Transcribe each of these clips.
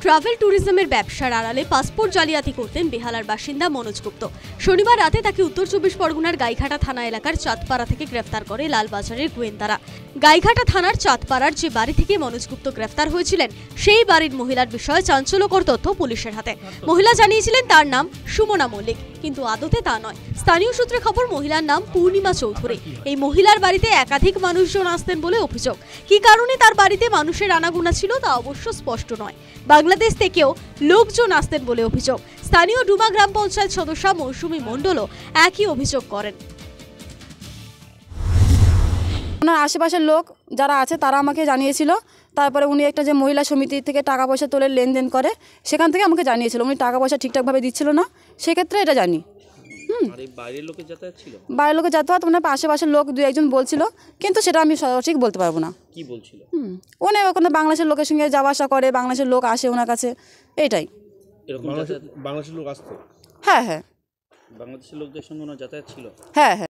Travel ট্যুরিজমের ব্যবসার আড়ালে passport জালিয়াতি করতেন বেহালার বাসিন্দা মনোজ গুপ্ত। শনিবার রাতে তাকে উত্তর 24 পরগনার গাইঘাটা থানা এলাকার চাঁদপাড়া থেকে গ্রেফতার করে লালবাজারের গোয়েন্দারা। গাইঘাটা থানার চাঁদপাড়ার যে বাড়ি থেকে মনোজ গুপ্ত গ্রেফতার হয়েছিলেন সেই বাড়ির মহিলার বিষয়ে চাঞ্চল্যকর তথ্য পুলিশের হাতে। মহিলা জানিয়েছিলেন তার নাম সুমনা মল্লিক, কিন্তু আদতে তা নয়। স্থানীয় সূত্রে খবর, মহিলার নাম পূর্ণিমা চৌধুরী। এই মহিলার বাড়িতে একাধিক মানুষজন আসতেন বলে অভিযোগ। কি কারণে তার বাড়িতে মানুষের আনাগোনা ছিল তা অবশ্য স্পষ্ট নয়। বাংলাদেশ থেকেও লোকজন আসতেন বলে অভিযোগ। স্থানীয় ডুমা গ্রাম পঞ্চায়েত সদস্য মৌসুমী মণ্ডলও একই অভিযোগ করেন। ওনার আশেপাশের লোক যারা আছে তারা আমাকে জানিয়েছিল। তারপরে উনি একটা যে মহিলা সমিতি থেকে টাকা পয়সা তোলে লেনদেন করে, সেখান থেকে আমাকে জানিয়েছিল উনি টাকা পয়সা ঠিকঠাকভাবে দিচ্ছিল না। সেক্ষেত্রে এটা জানি। বাইরের লোকের যাতায়াত ছিল, বাইরের লোকের যাতায়াত ওনার আশেপাশের লোক দু একজন বলছিল, কিন্তু সেটা আমি সঠিক বলতে পারবো না। কি বলছিল? উনি ওখানে বাংলাদেশের লোকের সঙ্গে যাওয়া আসা করে, বাংলাদেশের লোক আসে ওনার কাছে, এটাই। বাংলাদেশের লোক আসতো? হ্যাঁ হ্যাঁ, বাংলাদেশের লোকদের সঙ্গে ওনার যাতায়াত ছিল। হ্যাঁ হ্যাঁ।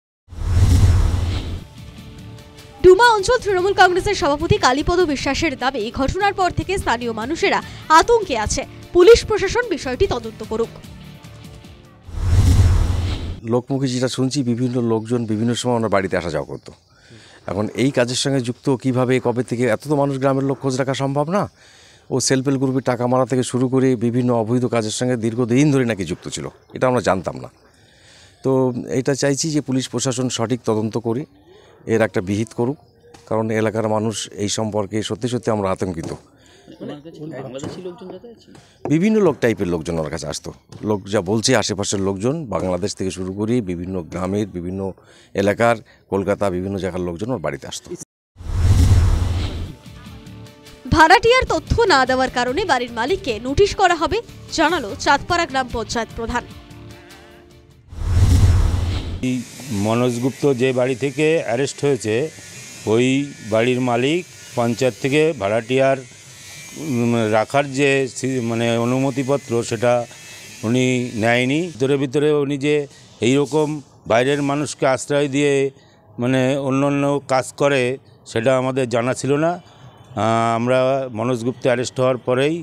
ডুমা অঞ্চল তৃণমূল কংগ্রেসের সভাপতি কালীপদ বিশ্বাসের দাবি, ঘটনার পর থেকে স্থানীয় মানুষেরা আতঙ্কে আছে। পুলিশ প্রশাসন বিষয়টি তদন্ত করুক। লোকমুখে যেটা শুনছি, বিভিন্ন লোকজন বিভিন্ন সময় ওনার বাড়িতে আসা যাওয়া করতো। এখন এই কাজের সঙ্গে যুক্ত কিভাবে, কবে থেকে, এত তো মানুষ গ্রামের লোক খোঁজ রাখা সম্ভব না। ও সেলফ হেল্প গ্রুপের টাকা মারা থেকে শুরু করে বিভিন্ন অবৈধ কাজের সঙ্গে দীর্ঘদিন ধরে নাকি যুক্ত ছিল, এটা আমরা জানতাম না। তো এটা চাইছি যে পুলিশ প্রশাসন সঠিক তদন্ত করে এর একটা বিহিত করুক, কারণ এলাকার মানুষ এই সম্পর্কে সত্যি সত্যি আমরা আতঙ্কিত। বিভিন্ন লোক টাইপের লোকজন ওর কাছে আসতো। লোক যা বলছে, আশেপাশের লোকজন বাংলাদেশ থেকে শুরু করে বিভিন্ন গ্রামের, বিভিন্ন এলাকার, কলকাতা, বিভিন্ন জায়গার লোকজন ওর বাড়িতে আসতো। ভাড়াটিয়ার তথ্য না দেওয়ার কারণে বাড়ির মালিককে নোটিশ করা হবে, জানালো চাঁদপাড়া গ্রাম পঞ্চায়েত প্রধান। মনোজ গুপ্ত যে বাড়ি থেকে অ্যারেস্ট হয়েছে, ওই বাড়ির মালিক পঞ্চায়েত থেকে ভাড়াটিয়ার রাখার যে অনুমতিপত্র, সেটা উনি নেয়নি। ভিতরে উনি যে এইরকম বাইরের মানুষকে আশ্রয় দিয়ে অন্য কাজ করে, সেটা আমাদের জানা ছিল না। আমরা মনোজ গুপ্ত অ্যারেস্ট হওয়ার পরেই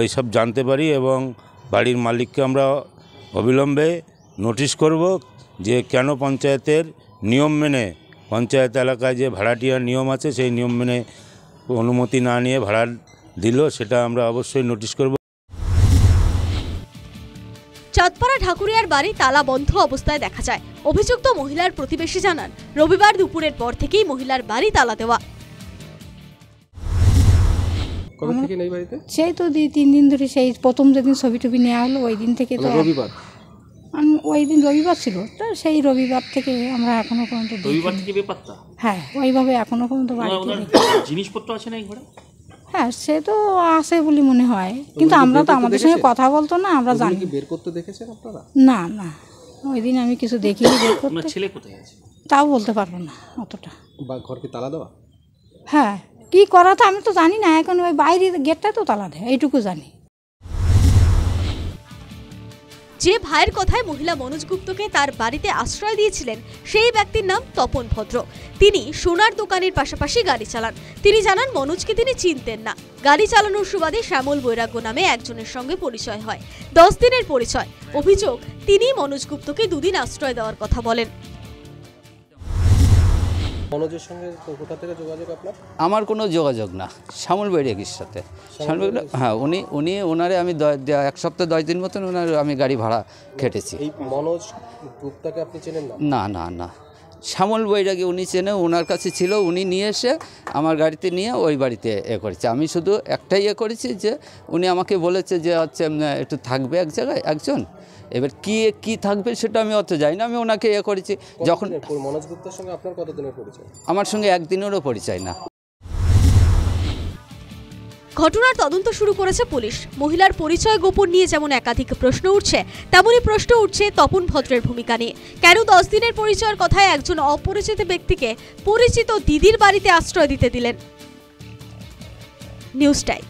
এইসব জানতে পারি, এবং বাড়ির মালিককে আমরা অবিলম্বে নোটিশ করব যে কেন পঞ্চায়েতের নিয়ম মেনে, পঞ্চায়েত এলাকায় যে ভাড়াটিয়ার নিয়ম আছে সেই নিয়ম মেনে অনুমতি না নিয়ে ভাড়া দিল, সেটা আমরা অবশ্যই নোটিশ করব। চাঁদপাড়া ঠাকুরিয়ার বাড়ি তালা বন্ধ অবস্থায় দেখা যায়। অভিযুক্ত মহিলার প্রতিবেশী জানান, রবিবার দুপুরের পর থেকেই মহিলার বাড়ি তালা দেওয়া। সেই তো 2-3 দিন ধরে, সেই প্রথম যেদিন ছবি টবি নেওয়া হলো ওই দিন থেকে। তো রবিবার, ওই দিন রবিবার ছিল, তো সেই রবিবার থেকে আমরা এখনো পর্যন্ত রবিবার থেকে বেপাত্তা। হ্যাঁ, ওইভাবে এখনো পর্যন্ত জিনিসপত্র আছে না এই ঘরে? হ্যাঁ, সে তো আছে বলে মনে হয়, কিন্তু আমরা তো, আমাদের সঙ্গে কথা বলতো না, আমরা জানি। বের করতে দেখেছেন আপনারা? না না, ওই দিন আমি কিছু দেখিনি বের করতে। আপনার ছেলে কোথায় আছে তাও বলতে পারবো না অতটা। ঘরকে তালা দেওয়া? হ্যাঁ, কি করা তো আমি তো জানি না। এখন ওই বাইরের গেটটা তো তালা দেয়, এইটুকু জানি। যে ভাইয়ের কথায় মহিলা মনোজ গুপ্তকে তার বাড়িতে আশ্রয় দিয়েছিলেন, সেই ব্যক্তির নাম তপন ভদ্র। তিনি সোনার দোকানের পাশাপাশি গাড়ি চালান। তিনি জানান, মনোজকে তিনি চিনতেন না। গাড়ি চালানোর সুবাদে শ্যামল বৈরাগ্য নামে একজনের সঙ্গে পরিচয় হয়। 10 দিনের পরিচয়। অভিযোগ, তিনি মনোজ গুপ্তকে 2 দিন আশ্রয় দেওয়ার কথা বলেন। মনোজের সঙ্গে কোথা থেকে যোগাযোগ আপনার? আমার কোনো যোগাযোগ না, শ্যামল বৈরাগীর সাথে। হ্যাঁ, ওনারে আমি 1 সপ্তাহ 10 দিন মতন আমি গাড়ি ভাড়া খেটেছি। এই মনোজ গুপ্তাকে আপনি চেনেন না? না না না, শ্যামল বৈরাগী উনি চেনে, ওনার কাছে ছিল, উনি নিয়ে এসে আমার গাড়িতে নিয়ে ওই বাড়িতে করেছে। আমি শুধু একটাই করেছি যে উনি আমাকে বলেছে যে হচ্ছে একটু থাকবে এক জায়গায় একজন, এবার কি থাকবে সেটা আমি অত জানি না। আমি ওনাকে করেছি। যখন মনোজ গুপ্তের সঙ্গে আপনার কতদিনের পরিচয়? আমার সঙ্গে 1 দিনেরও পরিচয় না। ঘটনার তদন্ত শুরু করেছে পুলিশ। মহিলার পরিচয় গোপন নিয়ে যেমন একাধিক প্রশ্ন উঠছে, তেমনই প্রশ্ন উঠছে তপন ভদ্রের ভূমিকা নিয়ে। কেন 10 দিনের পরিচয়ের কথায় একজন অপরিচিত ব্যক্তিকে পরিচিত দিদির বাড়িতে আশ্রয় দিতে দিলেন? News time.